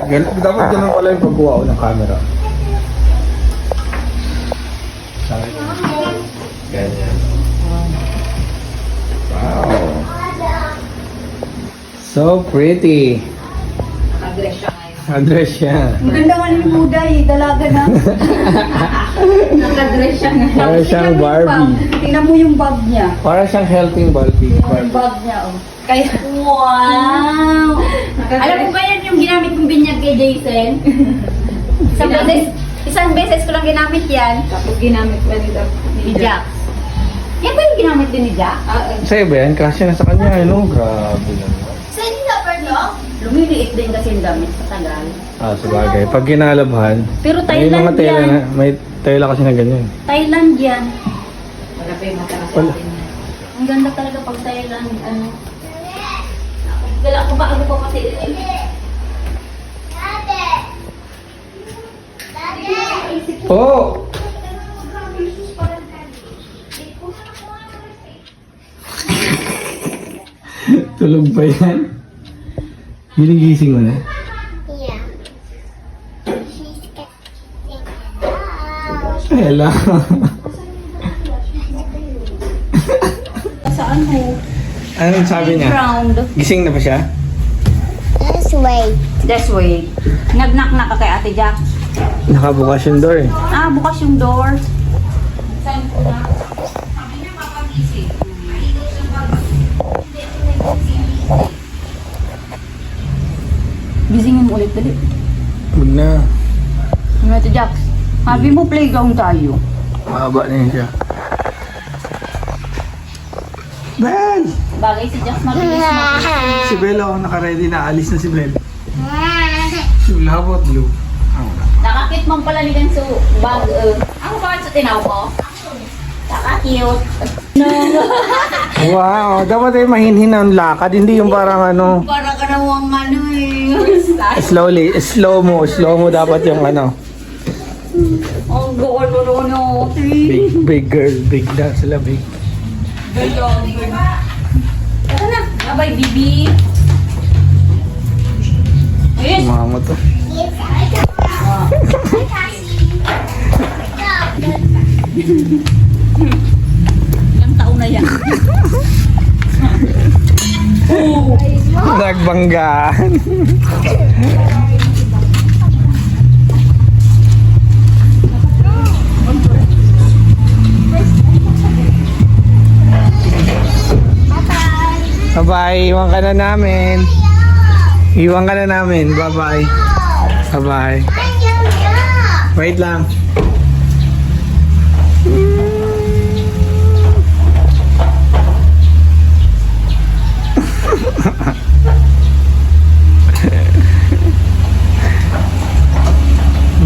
Dapat ganun pala yung pagkuha ko ng camera. Ganyan. Wow. So pretty. Nag-dress siya ngayon. Address siya. Maganda nga ni Buday, dalaga na. Naka-dress siya ngayon. Para siyang Barbie. Tingnan mo yung bag niya. Para siyang healthy Barbie. Yung bag niya, oh. Kaya, wow! Alam mo ba yan yung ginamit kong binyag kay Jason? Isang beses ko lang ginamit yan. Tapos ginamit ko ni Jax. Yan ba yung ginamit din ni Jax? Sa'yo ba yan? Kasi na sa kanya, ano? Grabe naman. Saan yung lapar niyo? Lumiliit din kasi yung damit sa tagal. Sabagay. Pag kinalabhan, Pero may mga Thailand tela yan. na, may tela kasi na ganyan. Thailand yan. Wala pa yung mata Wala. Ang ganda talaga pag Thailand, ano. Wala ako ba? Ano pa kasi? Oh! Tulog pa yan? Ginigising mo na? Yeah. She's getting out. Hello. Saan mo? Anong sabi niya? Ground. Gising na ba siya? Let's wait. That's way. Nag-knock-knock ka kay Ate Jack. Nakabukas yung door eh. Bukas yung door. Saan ko na? Gisingin mo ulit dali. Huwag na. Ate Jack, sabi mo playground tayo. Mahaba na yun siya. Bel! Bagay si Jack mabilis Si Bel ako naka-ready na. Alis na si Bel. Yung labot blue. Nakakit mong pala ni Ganso bag. Ako ba sa tinaw ko? Nakakute. No. Wow! Dapat ay mahinhin ang lakad. Hindi yung parang ano. Para ka nawang ano eh. Slowly. Slow mo dapat yung ano. Ang gono. Big girl. Big na sila. Big. Tara na. Bye-bye, Bibi. Ayun. Mga mo to. Ilang taon na yan? Nagbanggaan. Bye-bye. Iwan ka na namin. Iwan ka na namin. Bye-bye. Bye-bye. Wait lang.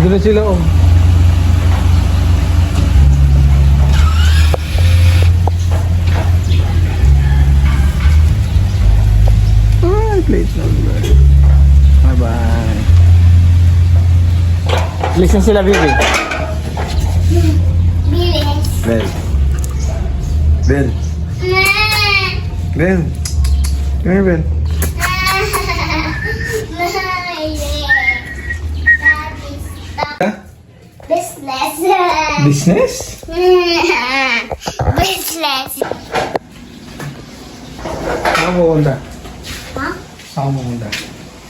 Doon na sila oh. Plate number. Bye-bye. Listen sila, baby. Bilis. Bel. Bel. Bel. Come here, Bel. Business. Business? Business. Saan mo pupunta? Huh? Saan mo pupunta?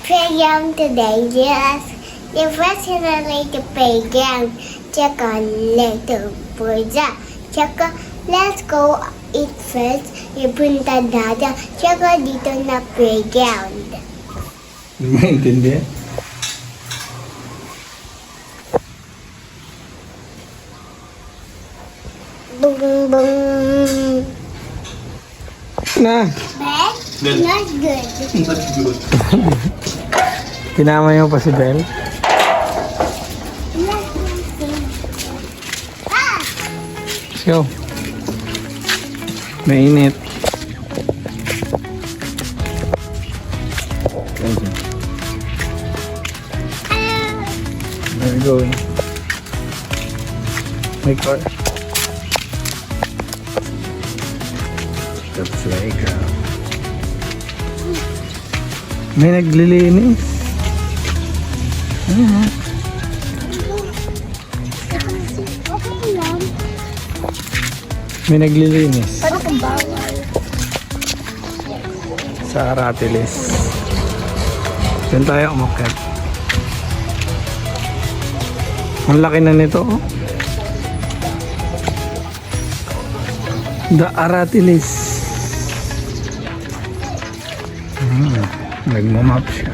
Playground today, yes. The first the playground. Tsaka little pizza. Tsaka let's go eat first. Ipunta dada. Tsaka dito na playground. Hindi mo maintindihan? Boom, boom. Na. Bed? Not good. Kinamay mo pa si Bel? Ah! Let's go. Mainit. Where are we going? My car. The playground. May naglilinis. Mhm. Okay lang. May naglilinis Paano kung bawal? sa Aratiles. Diyan tayo umakyat. Ang laki na nito, oh. The Aratiles. Nagmamap siya.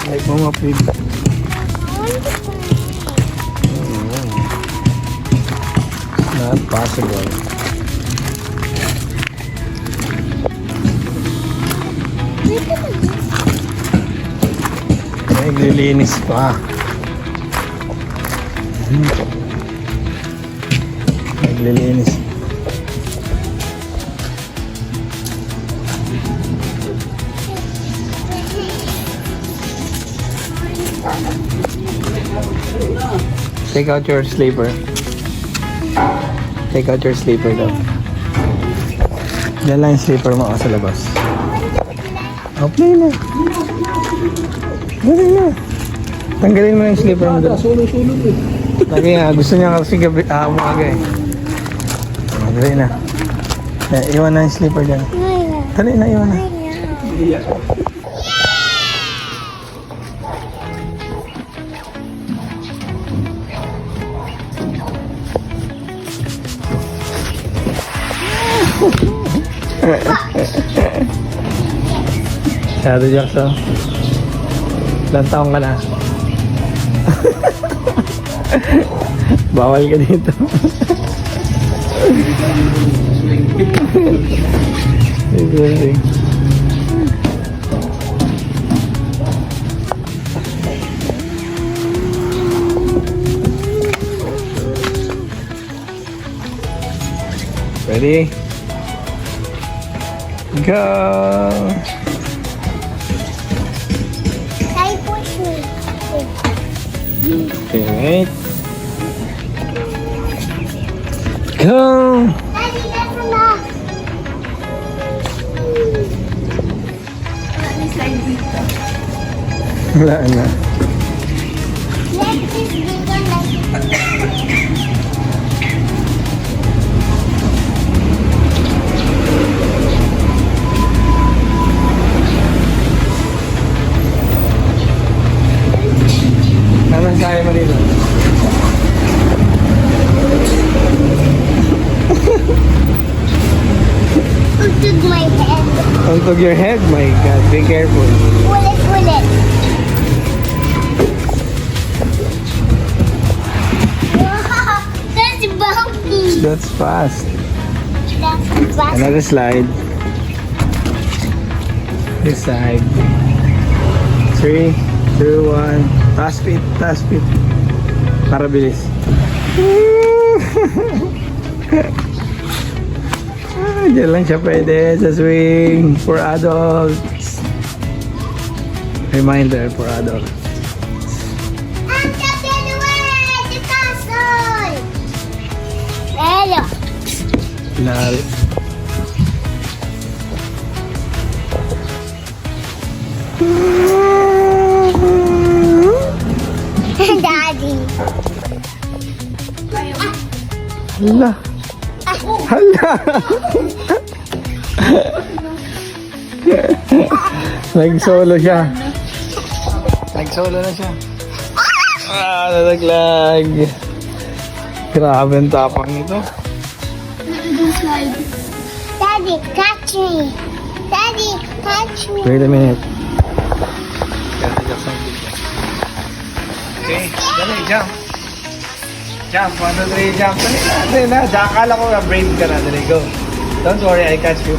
Nagmamap din. Not possible. Naglilinis pa. Naglilinis. Take out your sleeper. Take out your sleeper daw. Yan lang yung sleeper mo sa labas. Oh, play na. Dali na. Tanggalin mo na yung sleeper mo doon. Sulo-sulo eh. Lagi nga, gusto niya kasi gabi, umaga eh. Oh, dali na. Iwan na yung sleeper dyan. Dali na, iwan na. Shadow Jackson. Ilang taong ka na? Bawal ka dito. Swing. Ready? Go! Say push me. Okay, wait. Go! Daddy, that's enough. May slide dito. Wala na. Let this bigger like Anong kaya mo dito? Untug my head. Untog your head, my God. Be careful. Pull it. Wow, that's bumpy. That's fast. That's fast. Another slide. This side. 3, 2, 1. Taas speed. Para bilis. Diyan lang siya pwede sa swing for adults. Reminder for adults. I'm taking away the castle. Hello. Lalo. Daddy. Hala. Hala. Nag-solo siya. Nag-solo na siya. Nalaglag. Grabe ang tapang nito. Daddy, catch me. Daddy, catch me. Wait a minute. Okay, dali, jump. Jump, 1, 2, 3, jump. Dali na. Akala ko brave ka na. Dali, go. Don't worry, I catch you.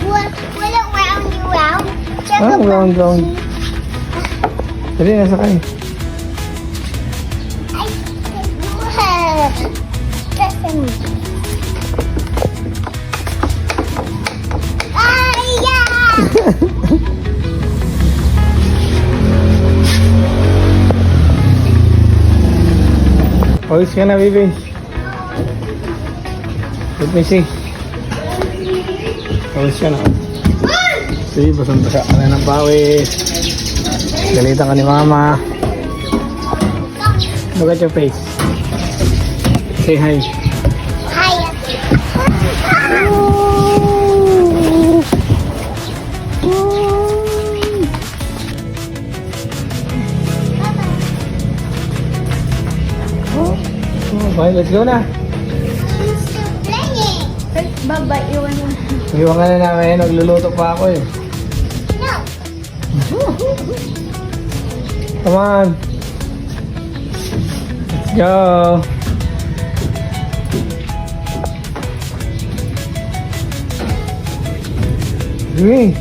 Will it round you round? Check Ah, the round. monkey. Dali, nasa kayo. Pawis ka na, baby. Let me see. Pawis ka na. See, basang-basa ka na ng pawis. Galitan ka ni mama. Look at your face. Say hi. Hi. Okay, let's go na. I'm still playing. Baba, iwan mo. Iwan ka na namin. Nagluluto pa ako eh. No. Come on. Let's go. Hey.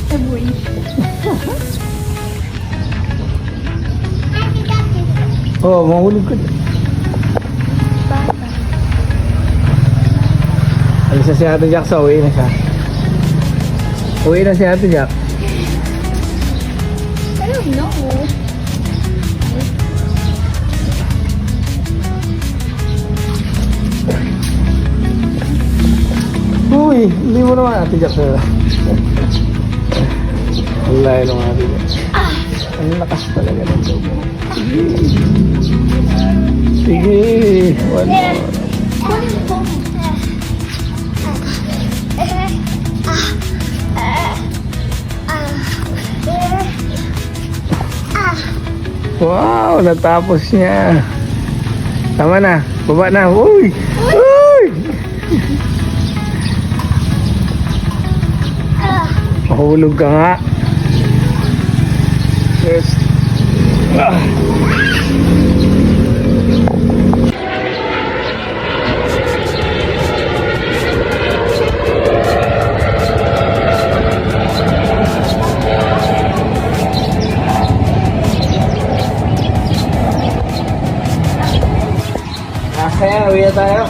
Aboy. Oh, mahulog ka. Alis na si Ate Jack sa uwi na siya. Uwi na si Ate Jack. I don't know. Uy, hindi mo naman Ate Jack na. Wala yun ang Ate Jack. Ang lakas talaga ng loob mo. Sige. One more. Wow, natapos niya. Tama na. Baba na. Uy! Uy! Mahulog ka nga. Yes. Ah. Kaya, uwi na tayo.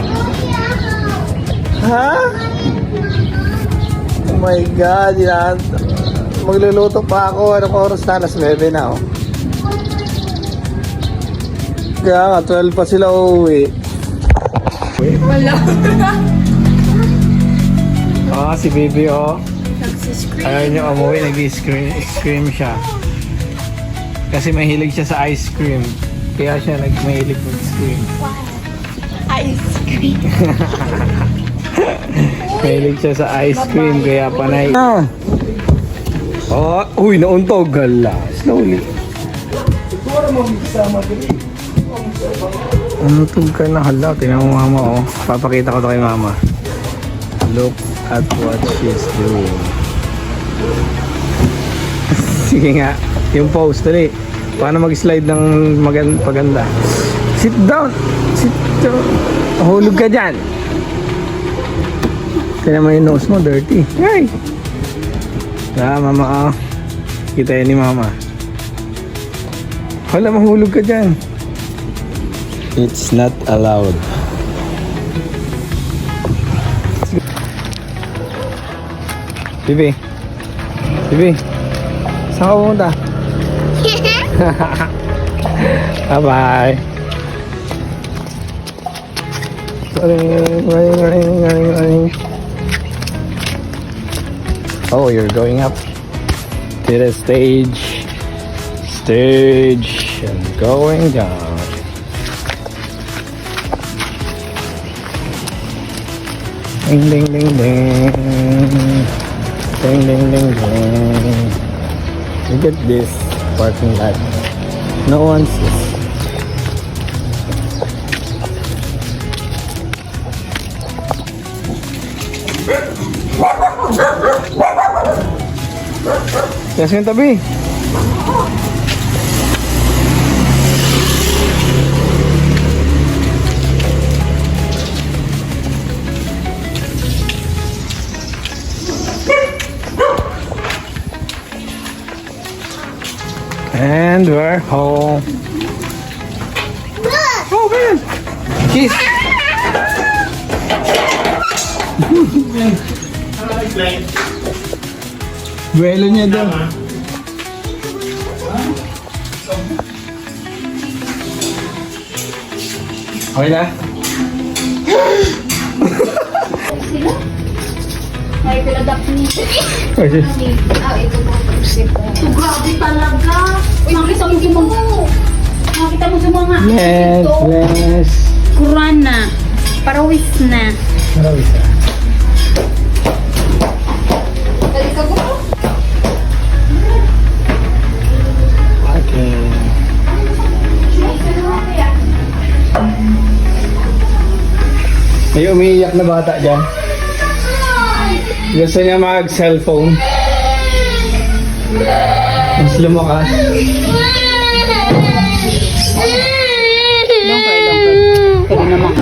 Ha? Oh my God, yan. Magluluto pa ako. Anong oras na? Alas 9 na, oh. Kaya nga, 12 pa sila uuwi. Wala. Oh, si baby, oh. Nagsiscreen. Ayaw niya umuwi, nag-scream siya. Kasi mahilig siya sa ice cream. Kaya siya mahilig mag-scream. Ice cream. Mahilig siya sa ice cream, kaya panay. Ah. Oh, uy, nauntog. Gala. Slowly. Untog ka na. Hala, tinan mo mama, oh. Papakita ko to kay mama. Look at what she's doing. Sige nga, yung pose, dali. Paano mag-slide ng paganda? Sit down. Sit down. Hulog ka dyan. Tignan mo yung nose mo, dirty. Hey! Mama, oh. Kita yan ni mama. Wala, mahulog ka dyan. It's not allowed. Bibi. Bibi. Saan ka pumunta? Bye-bye. Oh, you're going up to the stage. Stage and going down. Ding ding ding ding. Ding ding ding ding. Look at this parking lot. No one's Yes, yung tabi. And we're home. Oh, man. Kiss. Duelo niya doon. Okay na? Sila? May piladak ni. Okay. Ito po. Ito, grabe talaga. Nakita mo yung mga. Nakita mo yung mga. Yes, Ito. yes. Kurana. Parawis na. Marami sa. Balik ka po. Okay. May umiiyak na bata dyan. Gusto niya mag-cellphone. Mas lumakas. Don't cry. Pwede naman.